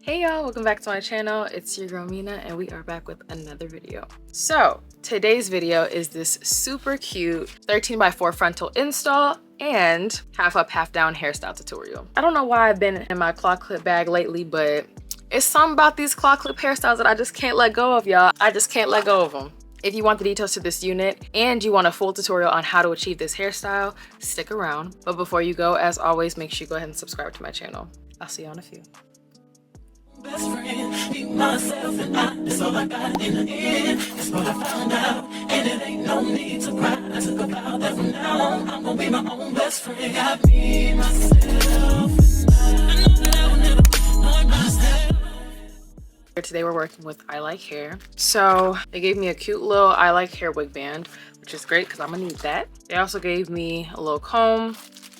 Hey y'all, welcome back to my channel. It's your girl Mina and we are back with another video. So today's video is this super cute 13x4 frontal install and half up half down hairstyle tutorial. I don't know why I've been in my claw clip bag lately, but it's something about these claw clip hairstyles that I just can't let go of, y'all. I just can't let go of them. If you want the details to this unit and you want a full tutorial on how to achieve this hairstyle, stick around. But before you go, as always, make sure you go ahead and subscribe to my channel. I'll see you on a few. Best friend, be myself and that's all I got in the end. That's what I found out, and it ain't no need to cry. I took a vow that from now on, I'm gonna be my own best friend. Got me, myself, and I know that I will never find myself. Today we're working with I Like Hair. So they gave me a cute little I Like Hair wig band, which is great because I'm gonna need that. They also gave me a little comb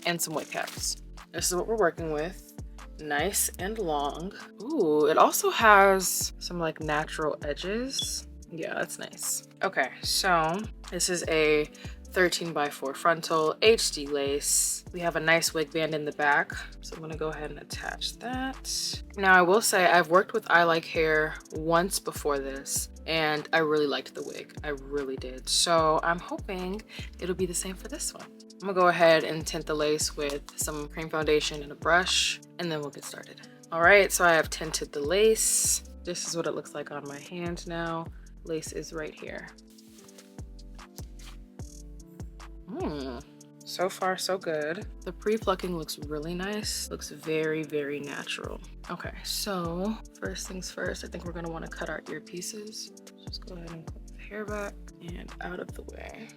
and some wig caps. This is what we're working with. Nice and long. Ooh, it also has some like natural edges. Yeah, that's nice. Okay, so this is a 13x4 frontal HD lace. We have a nice wig band in the back, so I'm gonna go ahead and attach that. Now I will say I've worked with I Like Hair once before this and I really liked the wig. I really did. So I'm hoping it'll be the same for this one. I'm gonna go ahead and tint the lace with some cream foundation and a brush, and then we'll get started. All right, so I have tinted the lace. This is what it looks like on my hand now. Lace is right here. So far so good. The pre-plucking looks really nice. Looks very, very natural. Okay, so first things first, I think we're gonna wanna cut our earpieces. Just go ahead and put the hair back and out of the way.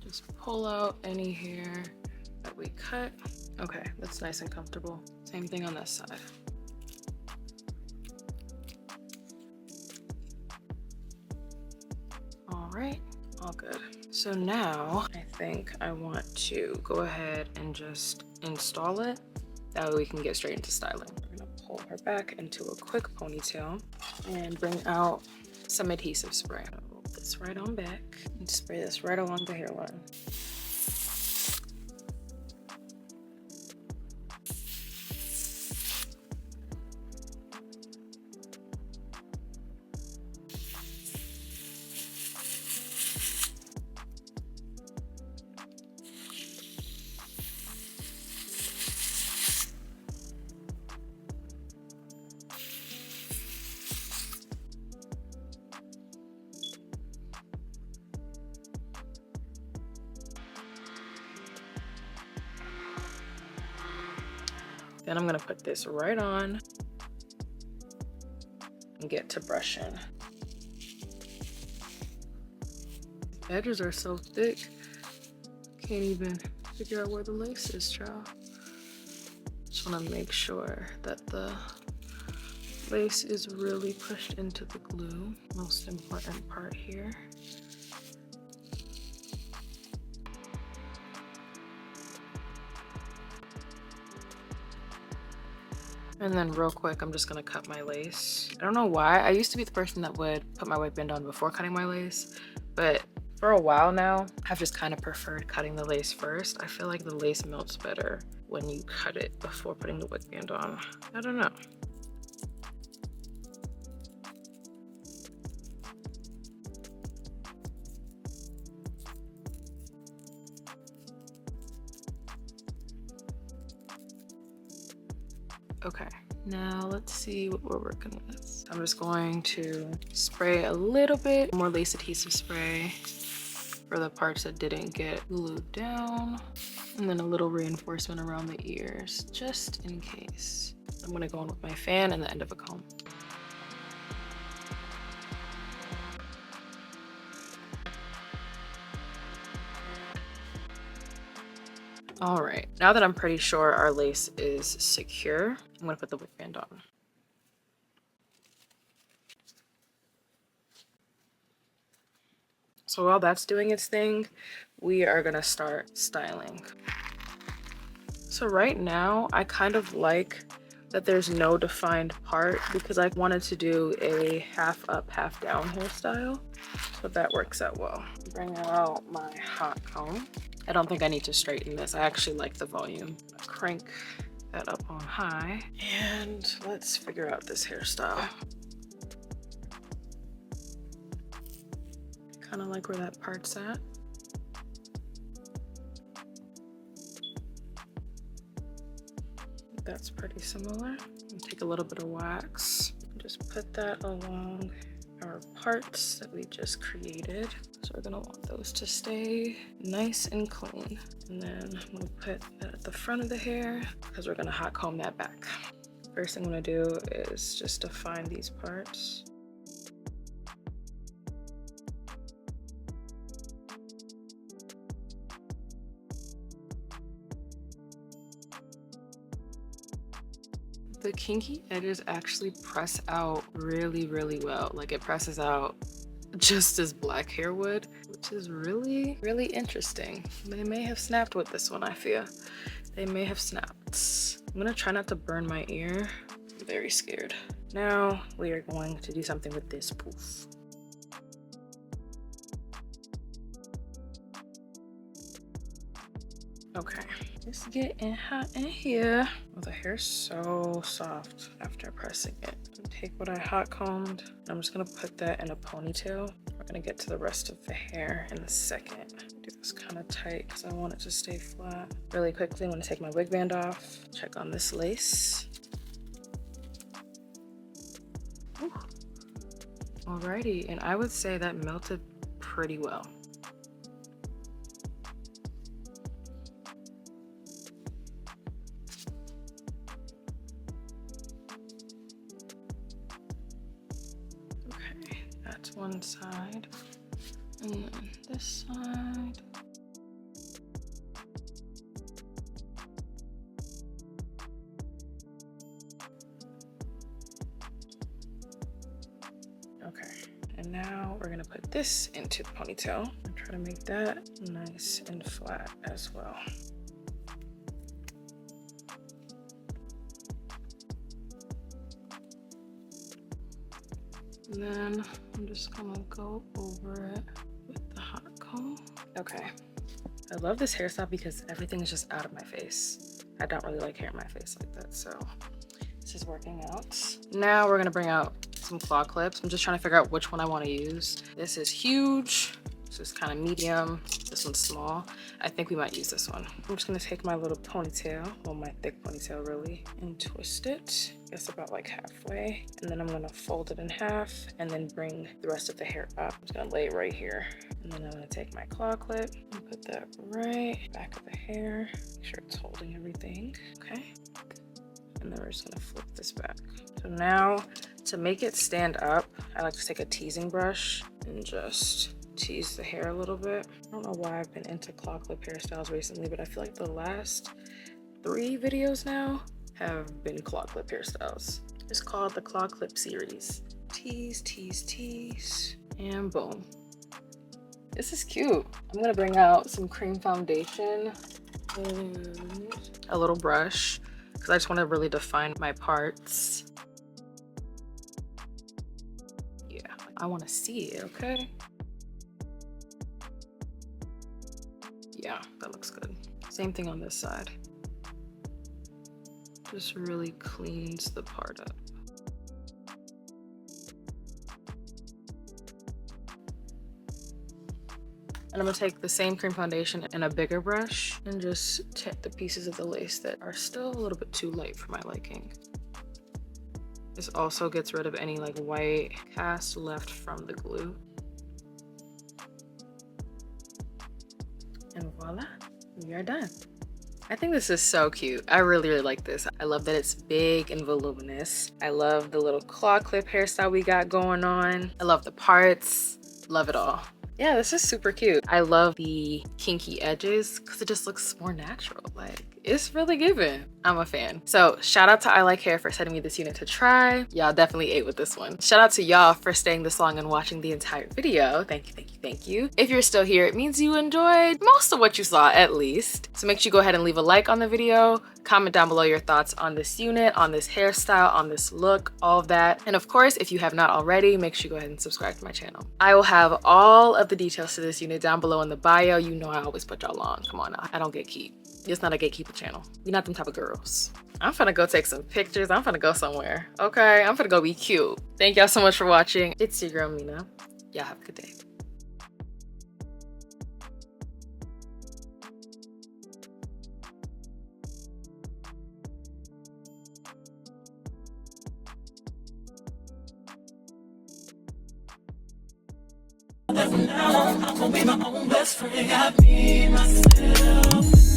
Just pull out any hair that we cut. Okay, that's nice and comfortable. Same thing on this side. All right, all good. So now I think I want to go ahead and just install it. That way we can get straight into styling. We're gonna pull her back into a quick ponytail and bring out some adhesive spray. Roll this right on back and spray this right along the hairline. Then I'm gonna put this right on and get to brushing. Edges are so thick, can't even figure out where the lace is, child. Just wanna make sure that the lace is really pushed into the glue. Most important part here. And then real quick, I'm just gonna cut my lace. I don't know why. I used to be the person that would put my wig band on before cutting my lace, but for a while now, I've just kind of preferred cutting the lace first. I feel like the lace melts better when you cut it before putting the wig band on. I don't know. Okay, now let's see what we're working with. I'm just going to spray a little bit more lace adhesive spray for the parts that didn't get glued down, and then a little reinforcement around the ears, just in case. I'm gonna go in with my fan and the end of a comb. All right, now that I'm pretty sure our lace is secure, I'm gonna put the wig band on. So while that's doing its thing, we are gonna start styling. So right now, I kind of like that there's no defined part because I wanted to do a half up, half down hairstyle. So that works out well. Bring out my hot comb. I don't think I need to straighten this. I actually like the volume. Crank that up on high. And let's figure out this hairstyle. Kind of like where that part's at. That's pretty similar. Take a little bit of wax. Just put that along our parts that we just created. So we're gonna want those to stay nice and clean. And then I'm gonna put that at the front of the hair because we're gonna hot comb that back. First thing I'm gonna do is just define these parts. The kinky edges actually press out really, really well. Like it presses out just as black hair would, which is really, really interesting. They may have snapped with this one, I feel. They may have snapped. I'm gonna try not to burn my ear. I'm very scared. Now we are going to do something with this poof. Okay, it's getting hot in here. Oh, the hair's so soft after pressing it. Take what I hot combed, and I'm just gonna put that in a ponytail. We're gonna get to the rest of the hair in a second. Do this kind of tight because I want it to stay flat. Really quickly, I'm gonna take my wig band off. Check on this lace. Ooh. Alrighty, and I would say that melted pretty well. One side and then this side. Okay, and now we're gonna put this into the ponytail and try to make that nice and flat as well. And then I'm just gonna go over it with the hot comb. Okay, I love this hairstyle because everything is just out of my face. I don't really like hair in my face like that, so this is working out. Now we're gonna bring out some claw clips. I'm just trying to figure out which one I want to use. This is huge. This is kind of medium. This one's small. I think we might use this one. I'm just gonna take my little ponytail, well, my thick ponytail really, and twist it. I guess about like halfway. And then I'm gonna fold it in half and then bring the rest of the hair up. I'm just gonna lay it right here. And then I'm gonna take my claw clip and put that right back of the hair. Make sure it's holding everything. Okay. And then we're just gonna flip this back. So now to make it stand up, I like to take a teasing brush and just tease the hair a little bit. I don't know why I've been into claw clip hairstyles recently, but I feel like the last 3 videos now have been claw clip hairstyles. It's called the claw clip series. Tease, tease, tease, and boom. This is cute. I'm gonna bring out some cream foundation and a little brush because I just want to really define my parts. Yeah, I want to see it, okay? Yeah, that looks good. Same thing on this side. Just really cleans the part up. And I'm gonna take the same cream foundation and a bigger brush and just tint the pieces of the lace that are still a little bit too light for my liking. This also gets rid of any like white cast left from the glue. And voila, we are done. I think this is so cute. I really, really like this. I love that it's big and voluminous. I love the little claw clip hairstyle we got going on. I love the parts, love it all. Yeah, this is super cute. I love the kinky edges because it just looks more natural. Like, it's really giving. I'm a fan. So shout out to I Like Hair for sending me this unit to try. Y'all definitely ate with this one. Shout out to y'all for staying this long and watching the entire video. Thank you, thank you, thank you. If you're still here, it means you enjoyed most of what you saw at least. So make sure you go ahead and leave a like on the video, comment down below your thoughts on this unit, on this hairstyle, on this look, all of that. And of course, if you have not already, make sure you go ahead and subscribe to my channel. I will have all of the details to this unit down below in the bio. You know I always put y'all on. Come on now, I don't gatekeep. It's not a gatekeeper channel. We're not them type of girls. I'm finna go take some pictures. I'm finna go somewhere. Okay, I'm finna go be cute. Thank y'all so much for watching. It's your girl, Mina. Y'all have a good day. That from now on, I'm gonna be my own best friend. Got me, myself.